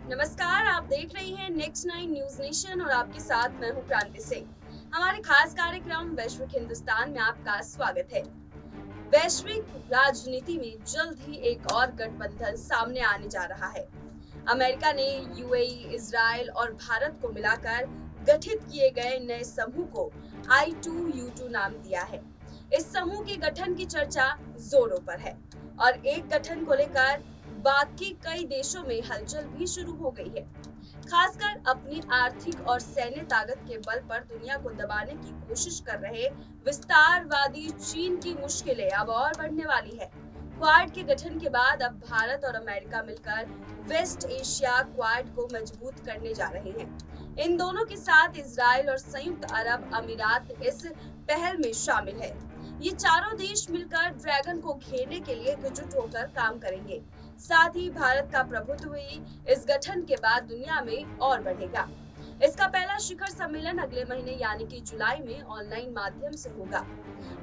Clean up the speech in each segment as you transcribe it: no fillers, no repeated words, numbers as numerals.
नमस्कार, आप देख रहे हैं नेक्स्ट 9 न्यूज नेशन और आपके साथ मैं हूं क्रांति सिंह। हमारे खास कार्यक्रम वैश्विक हिंदुस्तान में आपका स्वागत है। वैश्विक राजनीति में जल्द ही एक और गठबंधन सामने आने जा रहा है। अमेरिका ने यूएई, इजराइल और भारत को मिलाकर गठित किए गए नए समूह को I2U2 नाम दिया है। इस समूह के गठन की चर्चा जोरों पर है और एक गठन को लेकर बाकी कई देशों में हलचल भी शुरू हो गई है। खासकर अपनी आर्थिक और सैन्य ताकत के बल पर दुनिया को दबाने की कोशिश कर रहे विस्तारवादी चीन की मुश्किलें अब और बढ़ने वाली है। क्वाड के गठन के बाद अब भारत और अमेरिका मिलकर वेस्ट एशिया क्वाड को मजबूत करने जा रहे हैं। इन दोनों के साथ इजराइल और संयुक्त अरब अमीरात इस पहल में शामिल है। ये चारों देश मिलकर ड्रैगन को घेरने के लिए एकजुट होकर काम करेंगे। साथ ही भारत का प्रभुत्व भी इस गठन के बाद दुनिया में और बढ़ेगा। इसका पहला शिखर सम्मेलन अगले महीने यानी कि जुलाई में ऑनलाइन माध्यम से होगा।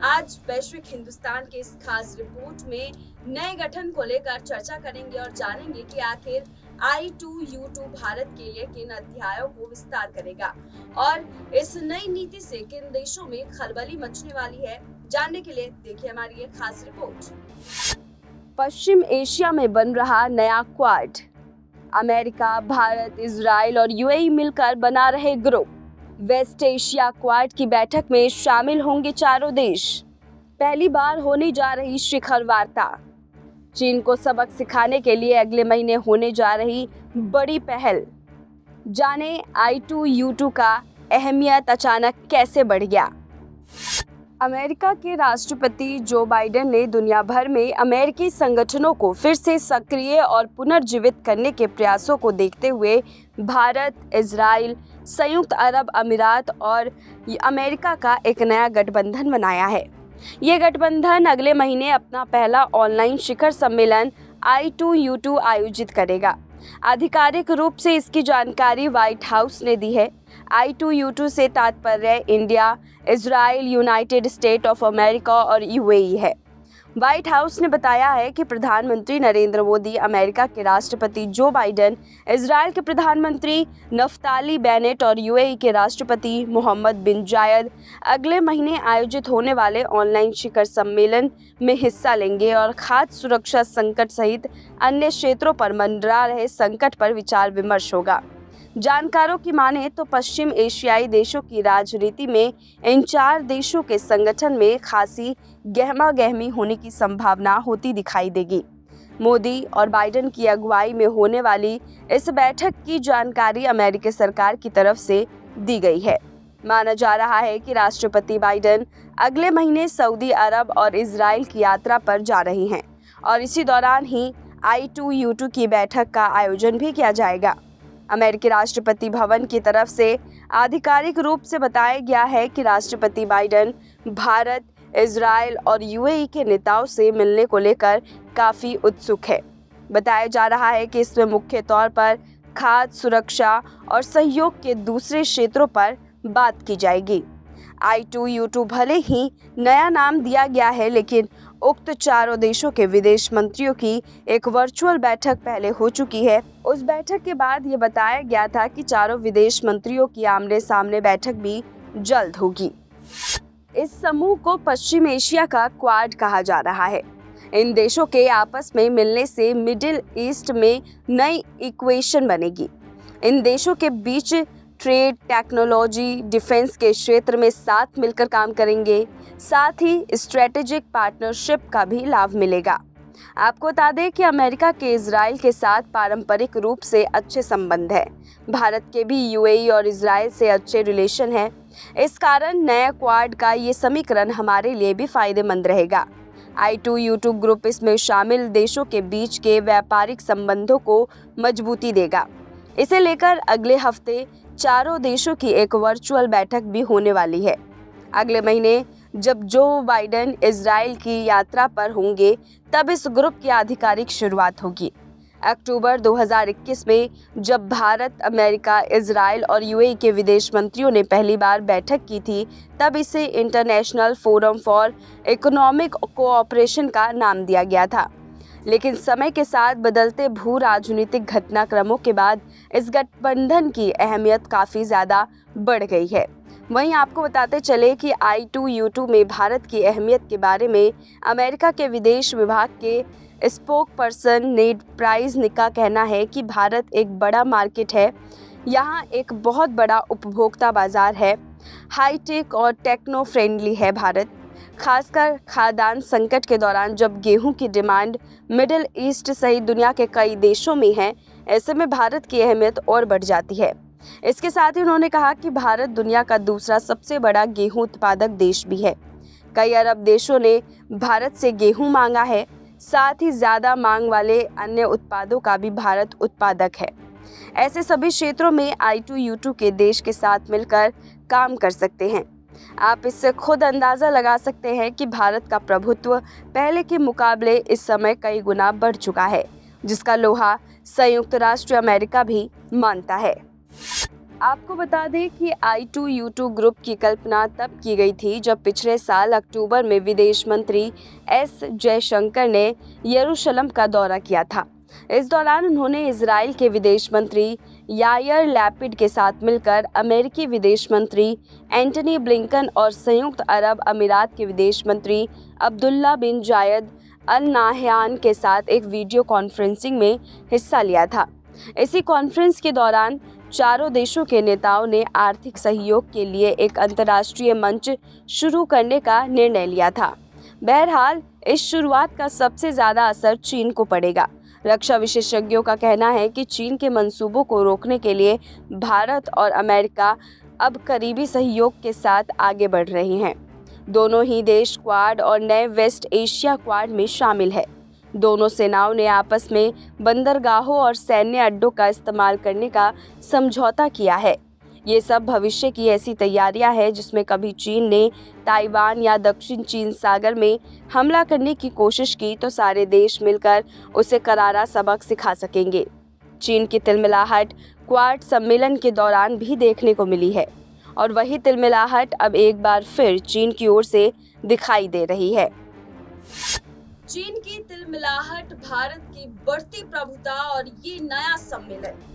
आज वैश्विक हिंदुस्तान के इस खास रिपोर्ट में नए गठन को लेकर चर्चा करेंगे और जानेंगे कि आखिर I2U2 भारत के लिए किन अध्यायों को विस्तार करेगा और इस नई नीति से किन देशों में खलबली मचने वाली है। जानने के लिए देखिए हमारी ये खास रिपोर्ट। पश्चिम एशिया में बन रहा नया क्वाड। अमेरिका, भारत, इजराइल और यूएई मिलकर बना रहे ग्रुप। वेस्ट एशिया क्वाड की बैठक में शामिल होंगे चारों देश। पहली बार होने जा रही शिखर वार्ता। चीन को सबक सिखाने के लिए अगले महीने होने जा रही बड़ी पहल। जाने I2U2 का अहमियत अचानक कैसे बढ़ गया। अमेरिका के राष्ट्रपति जो बाइडेन ने दुनिया भर में अमेरिकी संगठनों को फिर से सक्रिय और पुनर्जीवित करने के प्रयासों को देखते हुए भारत, इजराइल, संयुक्त अरब अमीरात और अमेरिका का एक नया गठबंधन बनाया है। ये गठबंधन अगले महीने अपना पहला ऑनलाइन शिखर सम्मेलन I2U2 आयोजित करेगा। आधिकारिक रूप से इसकी जानकारी व्हाइट हाउस ने दी है। I2U2 से तात्पर्य India, Israel, United state of America और यूएई है। व्हाइट हाउस ने बताया है कि प्रधानमंत्री नरेंद्र मोदी, अमेरिका के राष्ट्रपति जो बाइडेन, इजराइल के प्रधानमंत्री नफ्ताली बेनेट और यूएई के राष्ट्रपति मोहम्मद बिन जायद अगले महीने आयोजित होने वाले ऑनलाइन शिखर सम्मेलन में हिस्सा लेंगे और खाद्य सुरक्षा संकट सहित अन्य क्षेत्रों पर मंडरा रहे संकट पर विचार विमर्श होगा। जानकारों की माने तो पश्चिम एशियाई देशों की राजनीति में इन चार देशों के संगठन में खासी गहमा-गहमी होने की संभावना होती दिखाई देगी। मोदी और बाइडेन की अगुवाई में होने वाली इस बैठक की जानकारी अमेरिकी सरकार की तरफ से दी गई है। माना जा रहा है कि राष्ट्रपति बाइडेन अगले महीने सऊदी अरब और इजराइल की यात्रा पर जा रहे हैं और इसी दौरान ही I2U2 की बैठक का आयोजन भी किया जाएगा। अमेरिकी राष्ट्रपति भवन की तरफ से आधिकारिक रूप से बताया गया है कि राष्ट्रपति बाइडेन भारत, इजराइल और यूएई के नेताओं से मिलने को लेकर काफ़ी उत्सुक है। बताया जा रहा है कि इसमें मुख्य तौर पर खाद्य सुरक्षा और सहयोग के दूसरे क्षेत्रों पर बात की जाएगी। I2U2 भले ही नया नाम दिया गया है, लेकिन उक्त चारों देशों के विदेश मंत्रियों की एक वर्चुअल बैठक पहले हो चुकी है। उस बैठक के बाद ये बताया गया था कि चारों विदेश मंत्रियों की आमने सामने बैठक भी जल्द होगी। इस समूह को पश्चिम एशिया का क्वाड कहा जा रहा है। इन देशों के आपस में मिलने से मिडिल ईस्ट में नई इक्वेशन बनेगी। इन देशों के बीच ट्रेड, टेक्नोलॉजी, डिफेंस के क्षेत्र में साथ मिलकर काम करेंगे। साथ ही स्ट्रेटेजिक पार्टनरशिप का भी लाभ मिलेगा। आपको बता दें कि अमेरिका के इजराइल के साथ पारंपरिक रूप से अच्छे संबंध है। भारत के भी यूएई और इजराइल से अच्छे रिलेशन है। इस कारण नया क्वाड का ये समीकरण हमारे लिए भी फायदेमंद रहेगा। I2U2 ग्रुप इसमें शामिल देशों के बीच के व्यापारिक संबंधों को मजबूती देगा। इसे लेकर अगले हफ्ते चारों देशों की एक वर्चुअल बैठक भी होने वाली है। अगले महीने जब जो बाइडेन इजराइल की यात्रा पर होंगे, तब इस ग्रुप की आधिकारिक शुरुआत होगी। अक्टूबर 2021 में जब भारत, अमेरिका, इजराइल और यूएई के विदेश मंत्रियों ने पहली बार बैठक की थी, तब इसे international forum for economic cooperation का नाम दिया गया था। लेकिन समय के साथ बदलते भू राजनीतिक घटनाक्रमों के बाद इस गठबंधन की अहमियत काफ़ी ज़्यादा बढ़ गई है। वहीं आपको बताते चले कि I2U2 में भारत की अहमियत के बारे में अमेरिका के विदेश विभाग के स्पोक पर्सन नेड प्राइस का कहना है कि भारत एक बड़ा मार्केट है, यहाँ एक बहुत बड़ा उपभोक्ता बाजार है, हाईटेक और टेक्नो फ्रेंडली है भारत। खासकर खाद्यान्न संकट के दौरान जब गेहूं की डिमांड मिडिल ईस्ट सहित दुनिया के कई देशों में है, ऐसे में भारत की अहमियत और बढ़ जाती है। इसके साथ ही उन्होंने कहा कि भारत दुनिया का दूसरा सबसे बड़ा गेहूं उत्पादक देश भी है। कई अरब देशों ने भारत से गेहूं मांगा है, साथ ही ज़्यादा मांग वाले अन्य उत्पादों का भी भारत उत्पादक है। ऐसे सभी क्षेत्रों में I2U2 के देश के साथ मिलकर काम कर सकते हैं। आप इससे खुद अंदाज़ा लगा सकते हैं कि भारत का प्रभुत्व पहले के मुकाबले इस समय कई गुना बढ़ चुका है, जिसका लोहा संयुक्त राष्ट्र अमेरिका भी मानता है। आपको बता दें कि I2U2 ग्रुप की कल्पना तब की गई थी जब पिछले साल अक्टूबर में विदेश मंत्री एस जयशंकर ने यरूशलेम का दौरा किया था। इस दौरान उन्होंने इजराइल के विदेश मंत्री यायर लैपिड के साथ मिलकर अमेरिकी विदेश मंत्री एंटनी ब्लिंकन और संयुक्त अरब अमीरात के विदेश मंत्री अब्दुल्ला बिन जायद अल नाहयान के साथ एक वीडियो कॉन्फ्रेंसिंग में हिस्सा लिया था। इसी कॉन्फ्रेंस के दौरान चारों देशों के नेताओं ने आर्थिक सहयोग के लिए एक अंतर्राष्ट्रीय मंच शुरू करने का निर्णय लिया था। बहरहाल इस शुरुआत का सबसे ज़्यादा असर चीन को पड़ेगा। रक्षा विशेषज्ञों का कहना है कि चीन के मंसूबों को रोकने के लिए भारत और अमेरिका अब करीबी सहयोग के साथ आगे बढ़ रहे हैं। दोनों ही देश क्वाड और नए वेस्ट एशिया क्वाड में शामिल है। दोनों सेनाओं ने आपस में बंदरगाहों और सैन्य अड्डों का इस्तेमाल करने का समझौता किया है। ये सब भविष्य की ऐसी तैयारियां हैं जिसमें कभी चीन ने ताइवान या दक्षिण चीन सागर में हमला करने की कोशिश की तो सारे देश मिलकर उसे करारा सबक सिखा सकेंगे। चीन की तिलमिलाहट क्वाड सम्मेलन के दौरान भी देखने को मिली है और वही तिलमिलाहट अब एक बार फिर चीन की ओर से दिखाई दे रही है। चीन की तिलमिलाहट, भारत की बढ़ती प्रभुता और ये नया सम्मेलन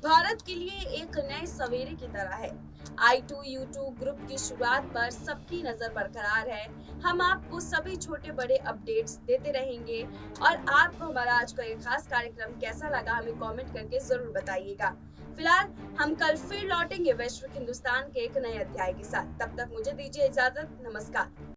भारत के लिए एक नए सवेरे की तरह है। I2U2 ग्रुप की शुरुआत पर सबकी नजर बरकरार है। हम आपको सभी छोटे बड़े अपडेट्स देते रहेंगे और आपको हमारा आज का ये खास कार्यक्रम कैसा लगा हमें कमेंट करके जरूर बताइएगा। फिलहाल हम कल फिर लौटेंगे वैश्विक हिंदुस्तान के एक नए अध्याय के साथ। तब तक मुझे दीजिए इजाजत। नमस्कार।